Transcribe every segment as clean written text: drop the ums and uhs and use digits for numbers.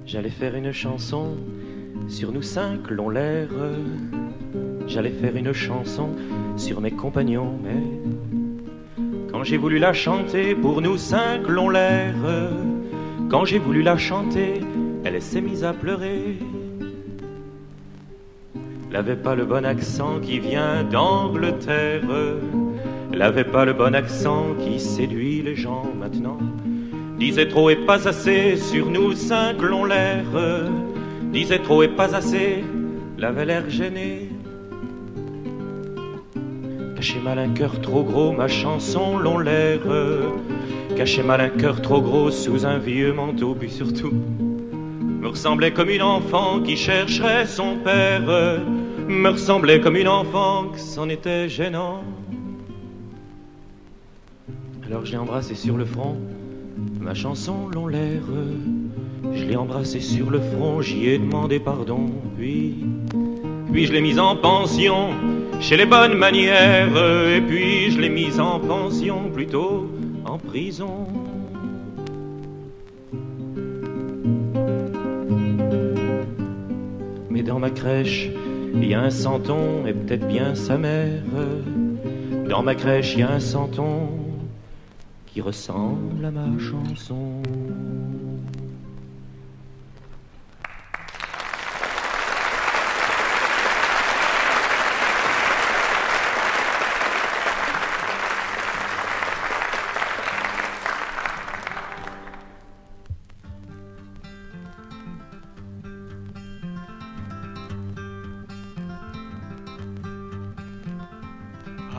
J'allais faire une chanson sur nous cinq l'ont l'air. J'allais faire une chanson sur mes compagnons, mais quand j'ai voulu la chanter pour nous cinq l'ont l'air, quand j'ai voulu la chanter, elle s'est mise à pleurer. Elle avait pas le bon accent qui vient d'Angleterre, elle avait pas le bon accent qui séduit les gens maintenant. Disait trop et pas assez, sur nous cinq l'ont l'air. Disait trop et pas assez, elle avait l'air gênée. Caché mal un cœur trop gros, ma chanson l'ont l'air. Caché mal un cœur trop gros sous un vieux manteau, puis surtout me ressemblait comme une enfant qui chercherait son père. Me ressemblait comme une enfant que c'en était gênant. Alors je l'ai embrassé sur le front, ma chanson l'ont l'air. Je l'ai embrassé sur le front, j'y ai demandé pardon. Puis je l'ai mise en pension chez les bonnes manières. Et puis je l'ai mise en pension, plutôt en prison. Mais dans ma crèche, il y a un santon et peut-être bien sa mère. Dans ma crèche, il y a un santon qui ressemble à ma chanson.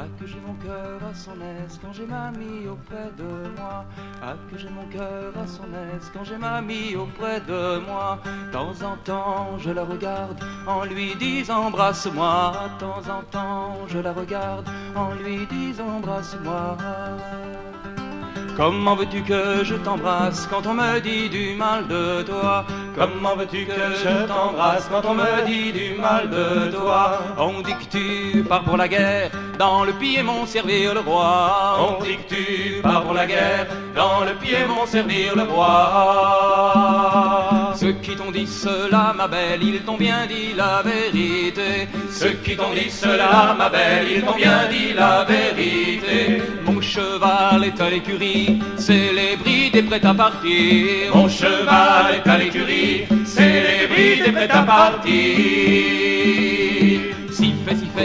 Ah que j'ai mon cœur à son aise quand j'ai mamie auprès de moi. Ah que j'ai mon cœur à son aise quand j'ai mamie auprès de moi. De temps en temps je la regarde en lui disant embrasse-moi. De temps en temps je la regarde en lui disant embrasse-moi. Comment veux-tu que je t'embrasse quand on me dit du mal de toi? Comment veux-tu que je t'embrasse quand on me dit du mal de toi? On dit que tu pars pour la guerre, dans le Piémont servir le roi. On dit que tu pars pour la guerre, dans le Piémont servir le roi. Ceux qui t'ont dit cela, ma belle, ils t'ont bien dit la vérité. Ceux qui t'ont dit cela, ma belle, ils t'ont bien dit la vérité. Mon cheval est à l'écurie, c'est les brides et prêt à partir. Mon cheval est à l'écurie, c'est les brides et prêt à partir.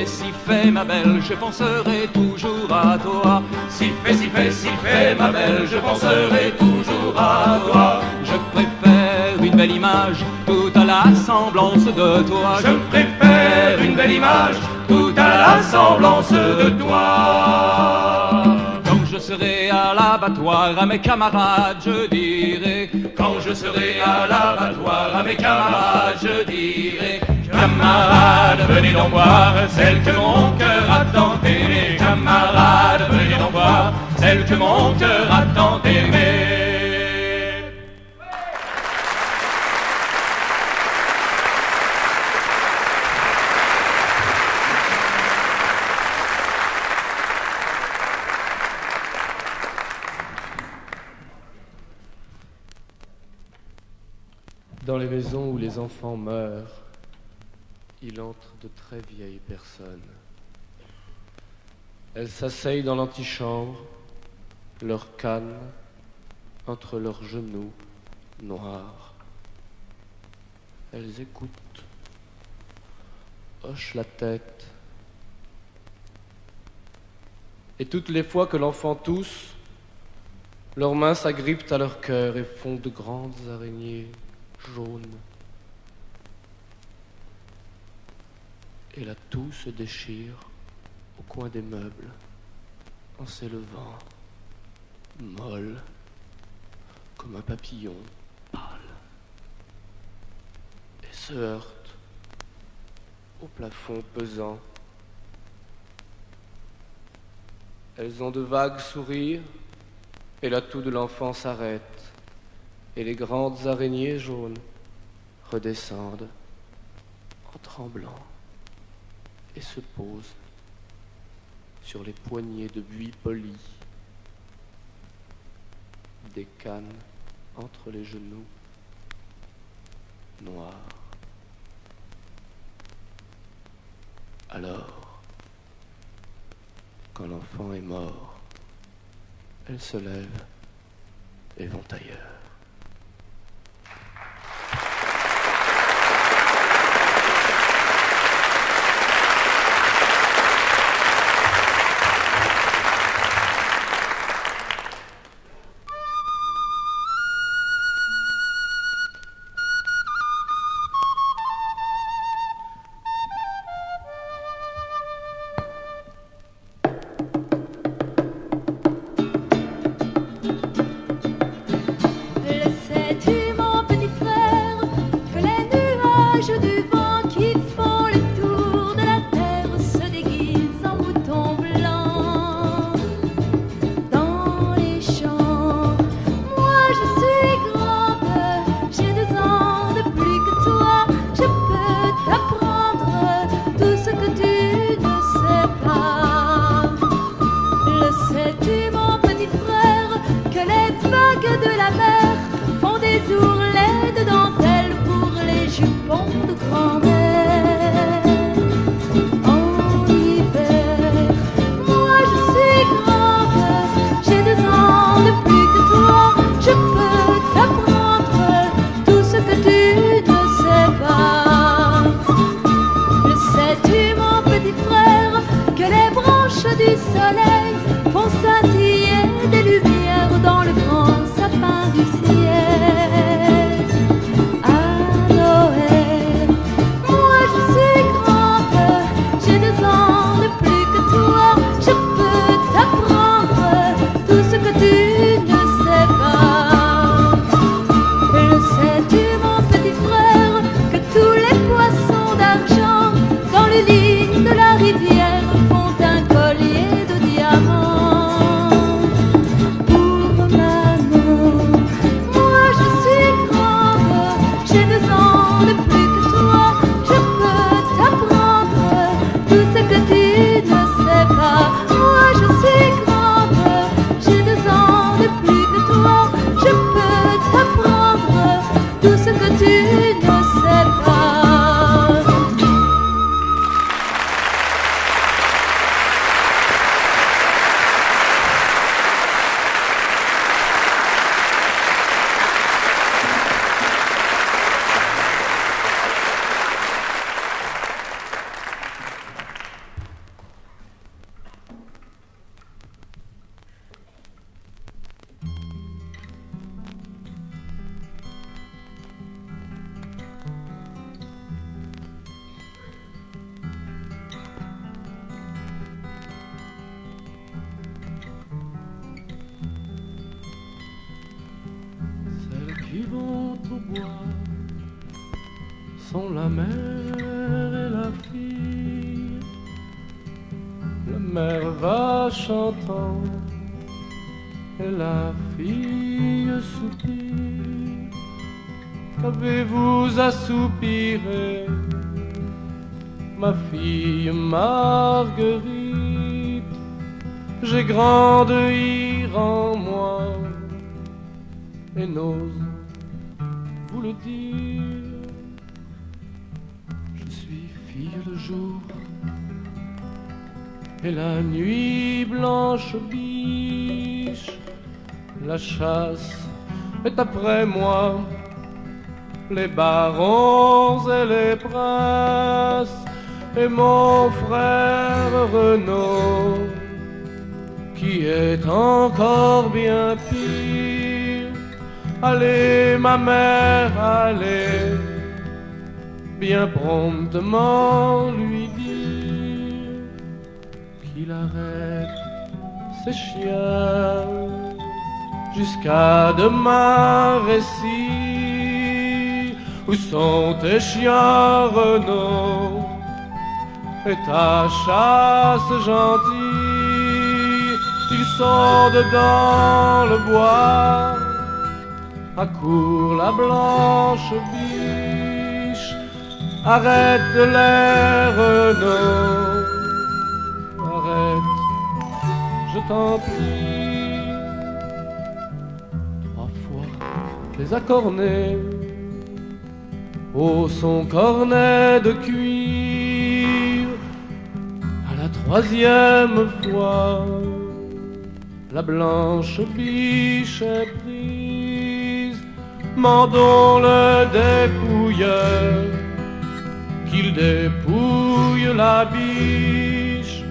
Si fait, ma belle, je penserai toujours à toi. Si fait, ma belle, je penserai toujours à toi. Je préfère une belle image, tout à la semblance de toi. Je préfère une belle image, tout à la semblance de toi. Quand je serai à l'abattoir, à mes camarades, je dirai. Quand je serai à l'abattoir, à mes camarades, je dirai. Camarades, venez donc voir celle que mon cœur a tant aimée. Camarades, venez donc voir celle que mon cœur a tant aimée. Dans les maisons où les enfants meurent, il entre de très vieilles personnes. Elles s'asseyent dans l'antichambre, leur canne entre leurs genoux noirs. Elles écoutent, hochent la tête. Et toutes les fois que l'enfant tousse, leurs mains s'agrippent à leur cœur et font de grandes araignées jaunes. Et la toux se déchire au coin des meubles, en s'élevant, molle, comme un papillon pâle, et se heurte au plafond pesant. Elles ont de vagues sourires, et la toux de l'enfant s'arrête, et les grandes araignées jaunes redescendent en tremblant et se pose sur les poignées de buis polis, des cannes entre les genoux, noires. Alors, quand l'enfant est mort, elles se lèvent et vont ailleurs. qui vont au bois sont la mère et la fille. La mère va chantant et la fille soupire. Qu'avez-vous à soupirer, ma fille Marguerite? J'ai grande ire en moi et n'ose vous le dire. Je suis fille le jour et la nuit blanche biche. La chasse est après moi, les barons et les princes, et mon frère Renaud, qui est encore bien pire. Allez ma mère, allez, bien promptement lui dire qu'il arrête ses chiens jusqu'à demain récit. Où sont tes chiens, Renaud, et ta chasse gentille? Ils sont dedans le bois, accourt la blanche biche. Arrête-les, Renaud, je t'en prie. 3 fois les accords nés au son cornet de cuir. À la 3e fois, la blanche biche est prise. Mandons le dépouilleur, qu'il dépouille la biche.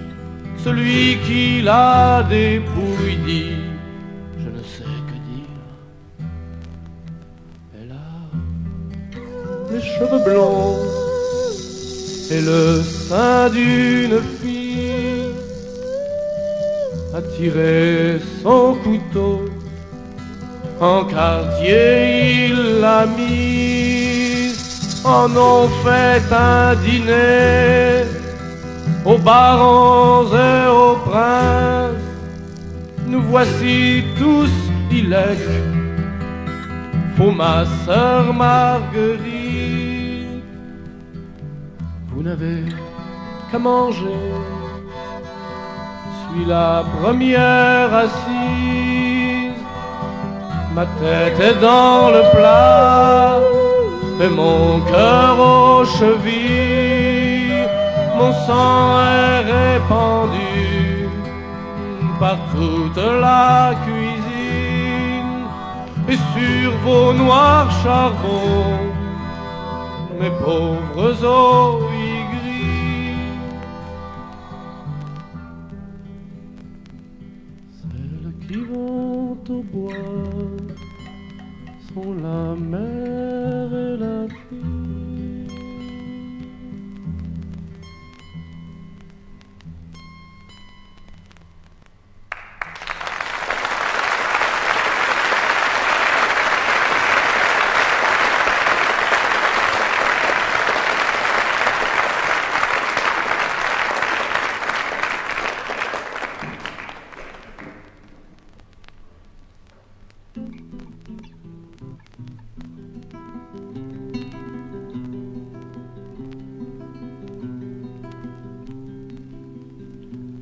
Celui qui la dépouille dit, je ne sais que dire. Elle a les cheveux blonds et le sein d'une fille. A tiré son couteau, en quartier il l'a mise. En ont fait un dîner aux barons et aux princes. Nous voici tous illects, faut ma sœur Marguerite. Vous n'avez qu'à manger, je suis la première assise. Ma tête est dans le plat et mon cœur aux chevilles. Mon sang est répandu par toute la cuisine. Et sur vos noirs charbons, mes pauvres os gris. Celles qui vont au bois sont la mère et la fille.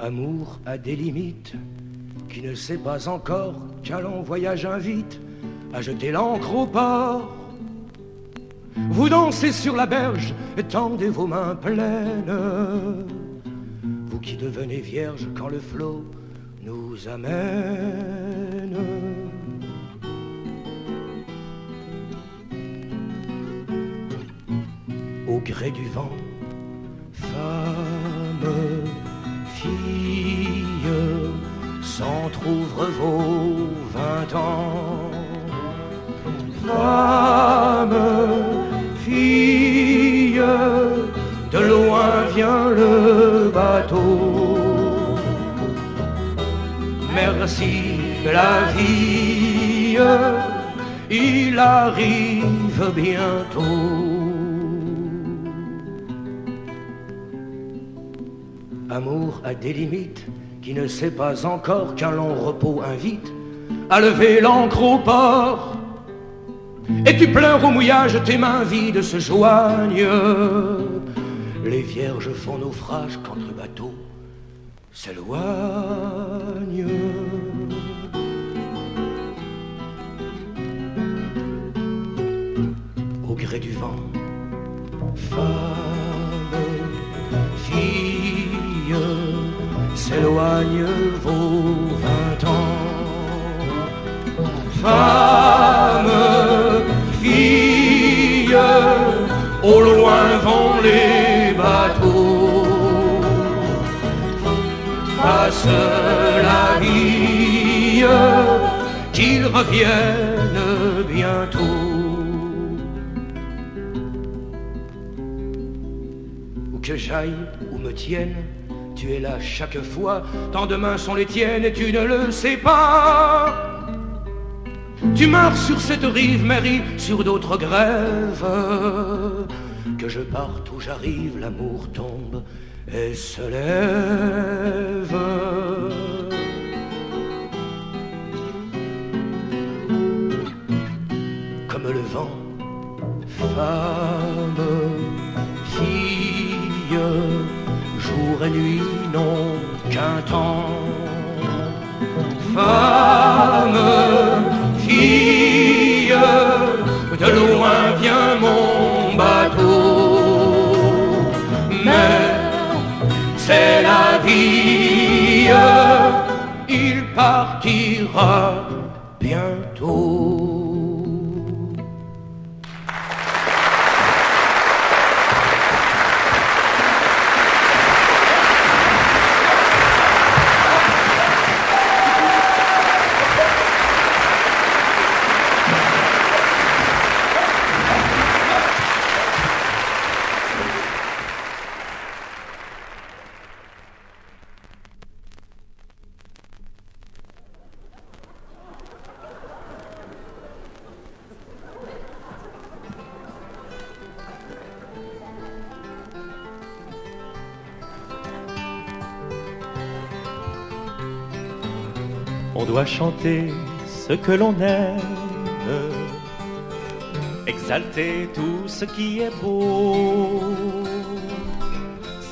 Amour a des limites, qui ne sait pas encore qu'un long voyage invite à jeter l'ancre au port. Vous dansez sur la berge et tendez vos mains pleines, vous qui devenez vierge quand le flot nous amène. Au gré du vent, femme, fille, s'entr'ouvrent vos 20 ans. Femme, fille, de loin vient le bateau. Merci de la vie, il arrive bientôt. Amour a des limites, qui ne sait pas encore qu'un long repos invite à lever l'ancre au port. Et tu pleures au mouillage, tes mains vides se joignent. Les vierges font naufrage quand le bateau s'éloigne. Au gré du vent, femme, fille, s'éloignent vos 20 ans. Femme, fille, au loin vont les bateaux. Passe la vie, qu'ils reviennent bientôt. Où que j'aille, où me tienne, tu es là chaque fois, tant de mains sont les tiennes et tu ne le sais pas. Tu meurs sur cette rive, Mary, sur d'autres grèves. Que je parte où j'arrive, l'amour tombe et se lève. Comme le vent, femme, fille, jour et nuit n'ont qu'un temps. femme, fille, de loin vient mon bateau, mais c'est la vie, il partira bientôt. On doit chanter ce que l'on aime, exalter tout ce qui est beau.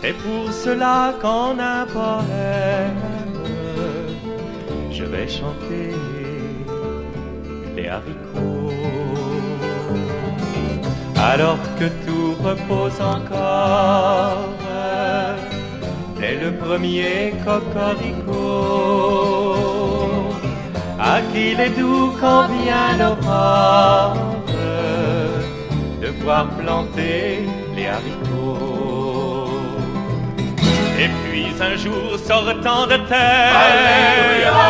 C'est pour cela qu'en un poème, je vais chanter les haricots. Alors que tout repose encore, dès le premier cocorico, à qui il est doux quand vient l'aurore, de voir planter les haricots. Et puis un jour sortant de terre, Alléluia,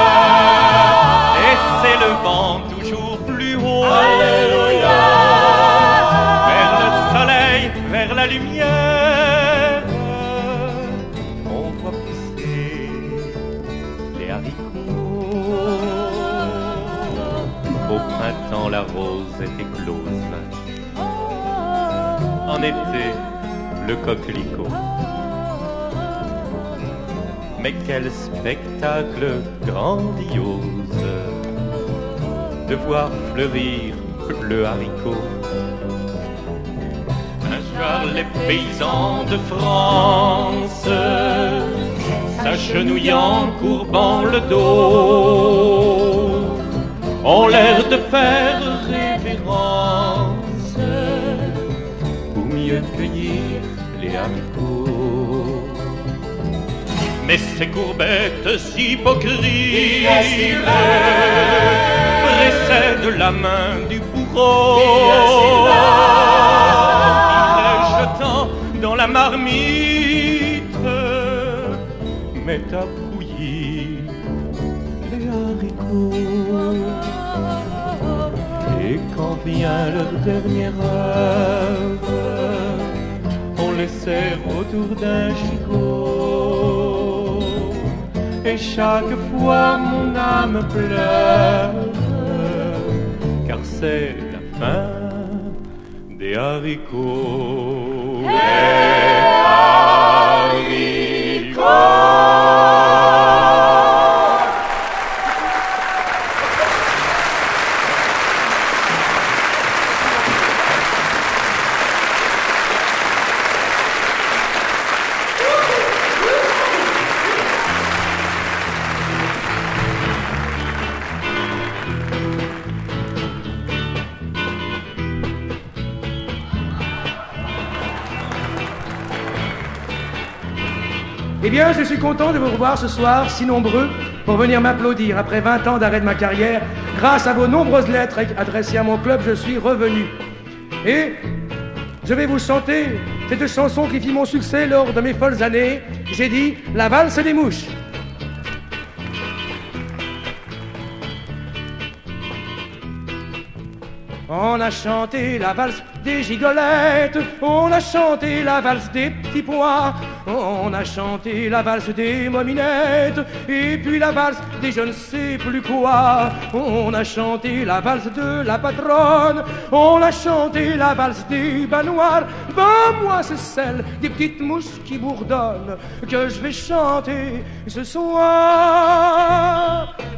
et s'élevant toujours plus haut, Alléluia, vers le soleil, vers la lumière, on voit pousser les haricots. Au printemps, la rose est éclose, en été, le coquelicot. Mais quel spectacle grandiose de voir fleurir le haricot. Un soir, les paysans de France, s'agenouillant, courbant le dos, ont l'air de faire révérence pour mieux cueillir les haricots. Mais ces courbettes hypocrites précèdent la main du bourreau, qui les jetant dans la marmite met à bouillir les haricots. Et quand vient leur dernière heure, on les sert autour d'un gigot. Et chaque fois mon âme pleure, car c'est la fin des haricots. Les haricots. Eh bien, je suis content de vous revoir ce soir, si nombreux, pour venir m'applaudir. Après 20 ans d'arrêt de ma carrière, grâce à vos nombreuses lettres adressées à mon club, je suis revenu. Et je vais vous chanter cette chanson qui fit mon succès lors de mes folles années. J'ai dit « La valse des mouches ». On a chanté la valse des gigolettes, on a chanté la valse des petits pois, on a chanté la valse des mominettes, et puis la valse des je ne sais plus quoi. On a chanté la valse de la patronne, on a chanté la valse des bas noirs. Ben moi c'est celle des petites mouches qui bourdonnent que je vais chanter ce soir.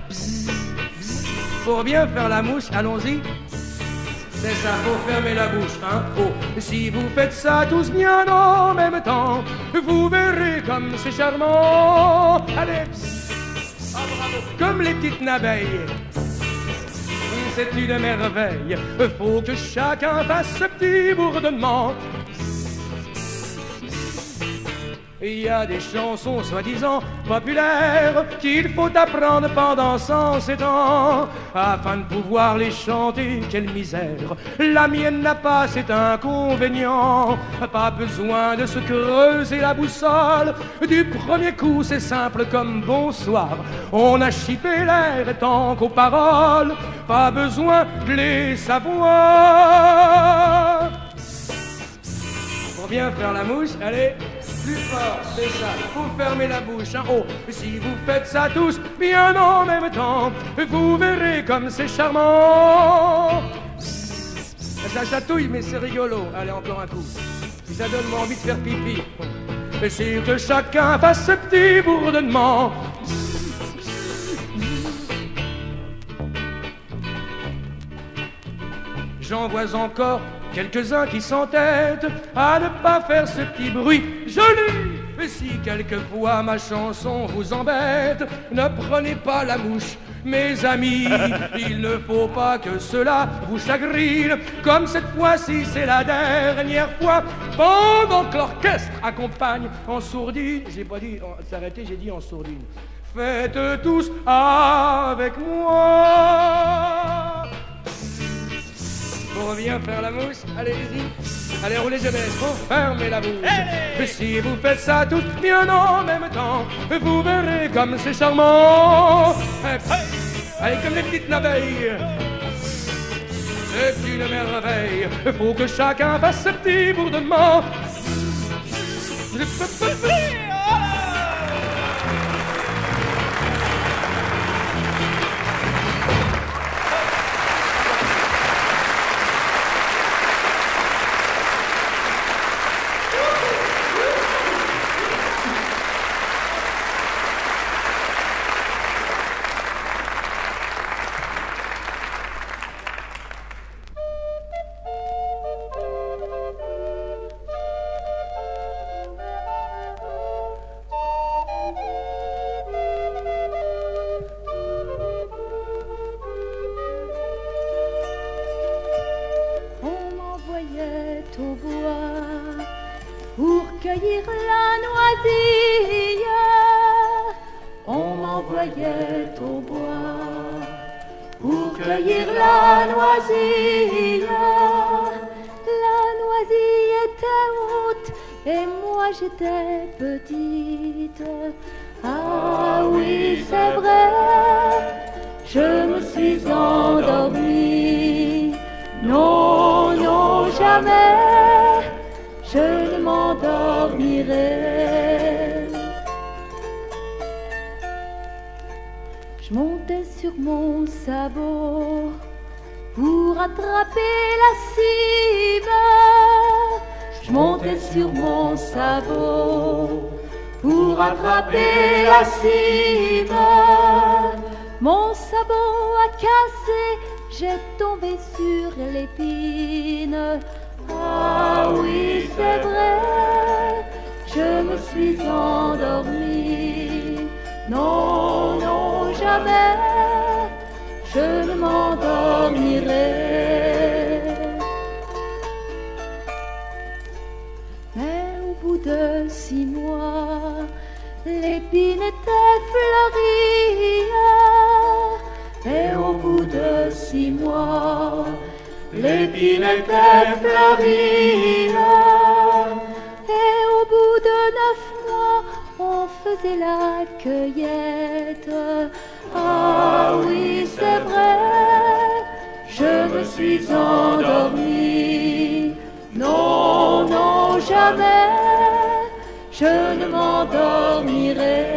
Bzz, bzz. Pour bien faire la mouche, allons-y. C'est ça, faut fermer la bouche, hein. Oh, si vous faites ça tous bien en même temps, vous verrez comme c'est charmant. Allez, psst, psst. comme les petites abeilles. C'est une merveille, faut que chacun fasse ce petit bourdonnement. Il y a des chansons soi-disant populaires qu'il faut apprendre pendant 107 ans afin de pouvoir les chanter. Quelle misère, la mienne n'a pas cet inconvénient. Pas besoin de se creuser la boussole. Du premier coup c'est simple comme bonsoir. On a chippé l'air et tant qu'aux paroles, pas besoin de les savoir. Pour bien faire la mouche, allez, plus fort, c'est ça, vous fermez la bouche, hein, oh. Si vous faites ça tous bien en même temps, vous verrez comme c'est charmant. Ça chatouille, mais c'est rigolo. Allez, encore un coup. Puis ça donne envie de faire pipi. Et c'est que chacun fasse ce petit bourdonnement. J'en vois encore quelques-uns qui s'entêtent à ne pas faire ce petit bruit joli. Mais si quelquefois ma chanson vous embête, ne prenez pas la mouche, mes amis. Il ne faut pas que cela vous chagrine, comme cette fois-ci c'est la dernière fois. Pendant que l'orchestre accompagne en sourdine, j'ai pas dit s'arrêter, j'ai dit en sourdine. Faites tous avec moi. On revient faire la mousse, allez-y. Allez, roulez jeunesse, faut fermer la bouche. Mais si vous faites ça tous bien en même temps, vous verrez comme c'est charmant. Allez, comme les petites abeilles. C'est une merveille, faut que chacun fasse ce petit bourdonnement. Au bois pour cueillir la noisille. On m'envoyait au bois pour cueillir la noisille. La noisille était haute et moi j'étais petite. Ah oui, c'est vrai, je me suis endormie. Non, non, jamais, je ne m'endormirai. Je montais sur mon sabot pour attraper la cime. Je montais sur mon sabot pour attraper la cime. Mon sabot a cassé, j'ai tombé sur l'épine. Ah oui, c'est vrai, je me suis endormie. Non, non, jamais, je ne m'endormirai. Mais au bout de 6 mois, l'épine était fleurie. Et au bout de 6 mois, l'épine était fleurie. Et au bout de 9 mois, on faisait la cueillette. Ah oui, c'est vrai, je me suis endormie. Non, non, jamais, je ne m'endormirai.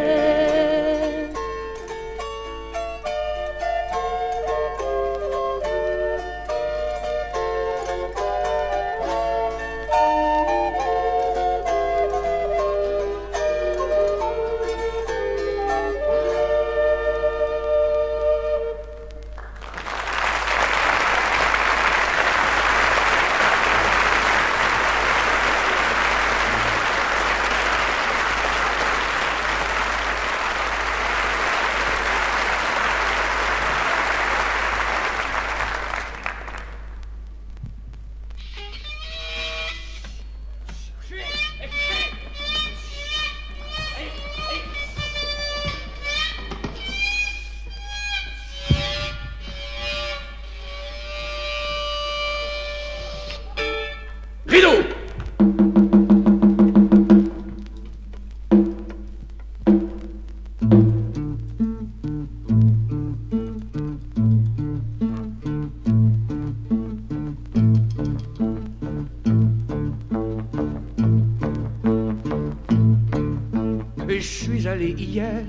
suis allé hier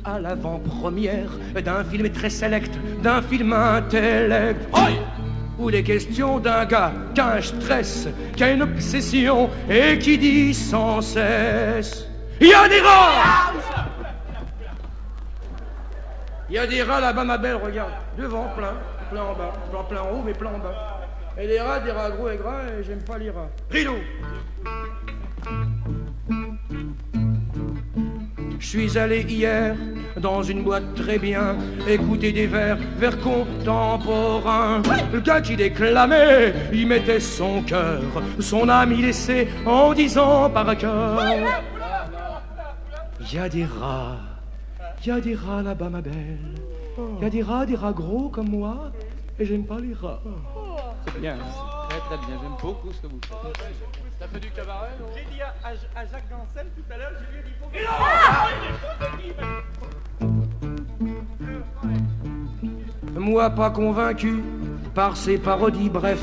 à l'avant-première d'un film très select, d'un film intellect. Où les questions d'un gars qui a un stress, qui a une obsession et qui dit sans cesse: il y a des rats! Il y a des rats là-bas, ma belle, regarde. Devant, plein en bas. Plein en haut, mais plein en bas. Et des rats gros et gras, et j'aime pas les rats. Rideau! Je suis allé hier dans une boîte très bien, écouter des vers contemporains. Le gars qui déclamait, il mettait son cœur, son âme y laissait en disant par cœur: il y a des rats là-bas, ma belle. Il y a des rats gros comme moi, et j'aime pas les rats. C'est bien, c'est très bien, j'aime beaucoup ce que vous faites. T'as fait du cabaret, non? J'ai dit à Jacques Dancel tout à l'heure, je lui ai dit faut Moi pas convaincu par ces parodies, bref,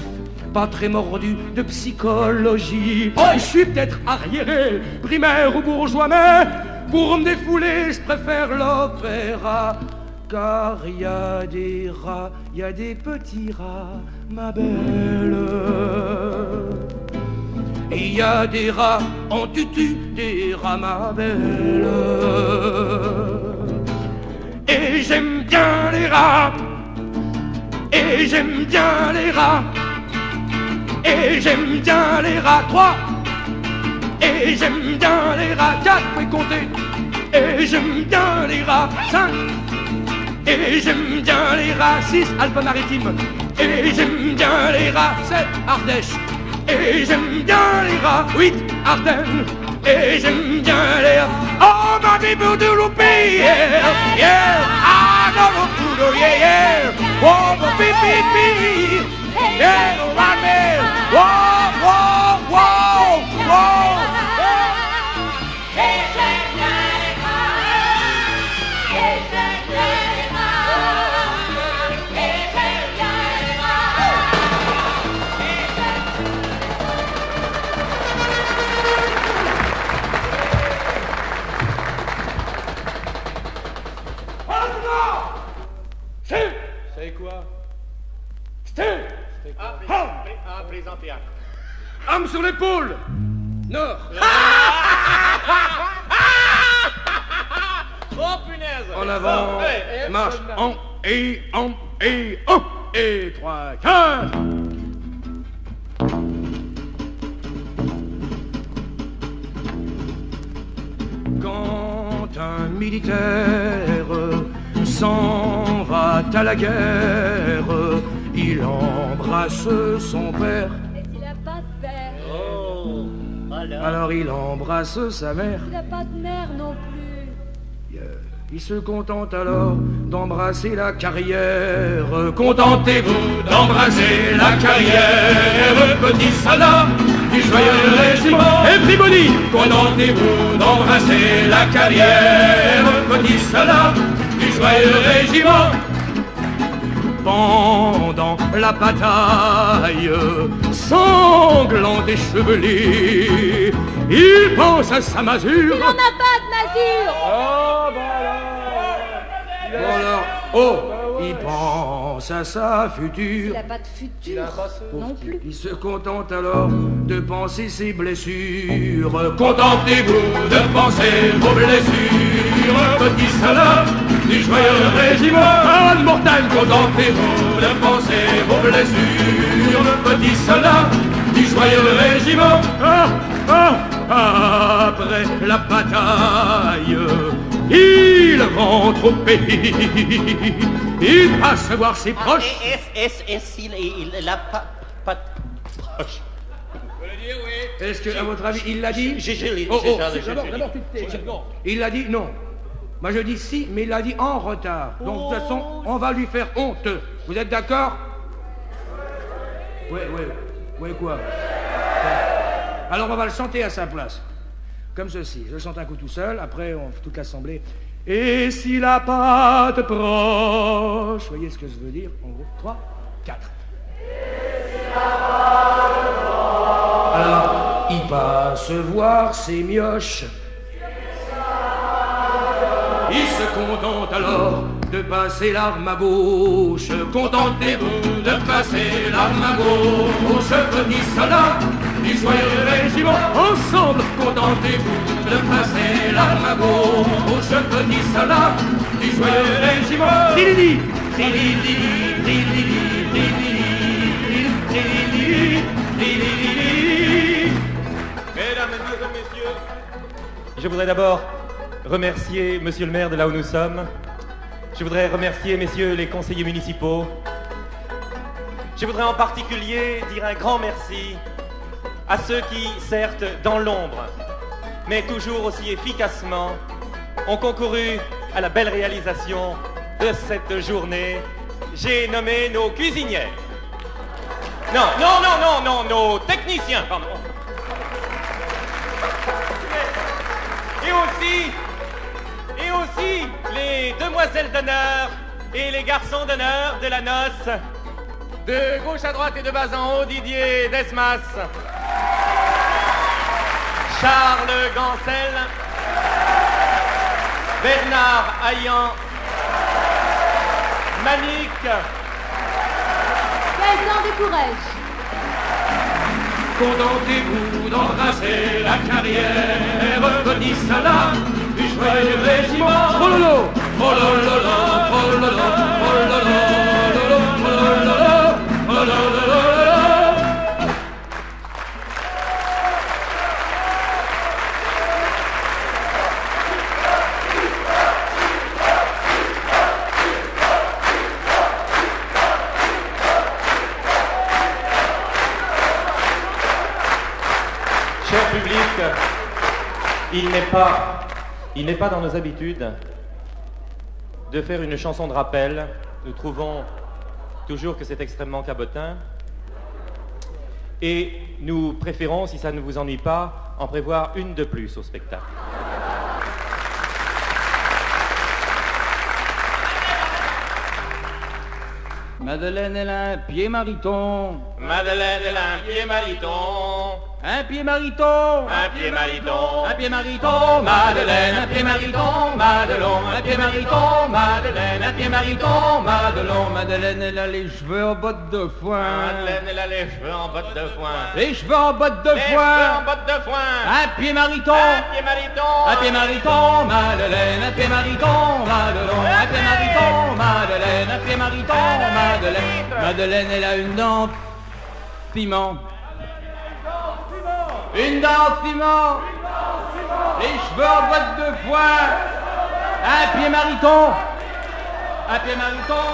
pas très mordu de psychologie. Je suis peut-être arriéré, primaire ou bourgeois, mais pour me défouler, je préfère l'opéra. Car y a des rats, y a des petits rats, ma belle. Il y a des rats en tutu, des rats, ma belle. Et j'aime bien les rats. Et j'aime bien les rats. Et j'aime bien les rats. 3. Et j'aime bien les rats. 4, vous pouvez compter. Et j'aime bien les rats. 5. Et j'aime bien les rats. 6, Alpes-Maritimes. Et j'aime bien les rats. 7, Ardèche. Et j'aime bien les rats. 8, Ardennes. Et j'aime bien les rats. Oh, ma people do loupé. Yeah, yeah. I know the yeah, yeah. Oh, my baby. Yeah, right man. Whoa, whoa, whoa, whoa. C'est quoi? plaisanter. Arme sur l'épaule. Nord. Oh punaise. En avant. Marche. En et 1 et 3, 4. Quand un militaire s'en va à la guerre, il embrasse son père. Et s'il n'a pas de père, Oh, Alors il embrasse sa mère. il n'a pas de mère non plus. Il se contente alors d'embrasser la carrière. Contentez-vous d'embrasser la carrière, petit soldat du joyeux régiment. Everybody, contentez-vous d'embrasser la carrière, petit soldat du joyeux régiment. Pendant la bataille, sanglant et échevelé, il pense à sa masure. Il n'en a pas de masure. Bon alors, il pense à sa Il future. n'a pas de futur non plus. Il se contente alors de penser ses blessures. Contentez-vous de penser vos blessures, petit soldat du joyeux régiment. Anne Mortagne, contentez-vous de penser vos blessures, petit soldat du joyeux régiment. Après la bataille, il rentre au pays, il passe voir ses proches. Est-ce il a pas de proche? Est-ce que, à votre avis, il l'a dit? D'abord, tu te tais. Il l'a dit? Non. Moi, je dis si, mais il l'a dit en retard. Donc, de toute façon, on va lui faire honte. Vous êtes d'accord? Ouais, quoi? Alors, on va le chanter à sa place. Comme ceci. Je chante un coup tout seul, après, on fait toute l'assemblée. Et s'il a pas de proche, vous voyez ce que je veux dire? En gros, 3, 4. Alors, il passe voir ses mioches. se contente alors de passer l'arme à gauche. Contentez-vous de passer l'arme à gauche, petits soldats du joyeux régiment. Ensemble, contentez-vous de passer l'arme à gauche, petits soldats du joyeux régiment. Trilili, trilili, trilili, trilili, trilili, trilili. Mesdames, Mesdemoiselles, Messieurs, je voudrais d'abord remercier Monsieur le maire de là où nous sommes. Je voudrais remercier messieurs les conseillers municipaux. Je voudrais en particulier dire un grand merci à ceux qui, certes dans l'ombre, mais toujours aussi efficacement, ont concouru à la belle réalisation de cette journée. J'ai nommé nos cuisinières. Non, nos techniciens, pardon. Et aussi les demoiselles d'honneur et les garçons d'honneur de la noce. De gauche à droite et de bas en haut, Didier Desmas, Charles Gancel, Bernard Haillan, Manique, Gaëtan de Courrèges. Contentez-vous d'embrasser la carrière, petits soldats du joyeux régiment. Oh lolo, oh lolo, oh lolo, oh lolo, oh lolo, oh lolo. Cher public, il n'est pas dans nos habitudes de faire une chanson de rappel. Nous trouvons toujours que c'est extrêmement cabotin. Et nous préférons, si ça ne vous ennuie pas, en prévoir une de plus au spectacle. Madeleine, elle a un pied mariton. Madeleine, elle a un pied mariton. Un pied mariton. Un pied mariton. Un pied mariton. Madeleine, un pied mariton. Madelon, un pied mariton. Madeleine, un pied mariton. Madelon, Madeleine, elle a les cheveux en botte de foin. Madeleine, elle a les cheveux en botte de foin. Les cheveux en botte de Les cheveux foin. en botte de foin. Un pied mariton. Un pied mariton. Un pied mariton, Madeleine, un pied mariton, Madelon, un pied mariton, Madeleine, un pied mariton, Madeleine. Madeleine, elle a une dent ciment. Une dent ciment. Les cheveux en botte de foin. Un pied mariton. Un pied mariton.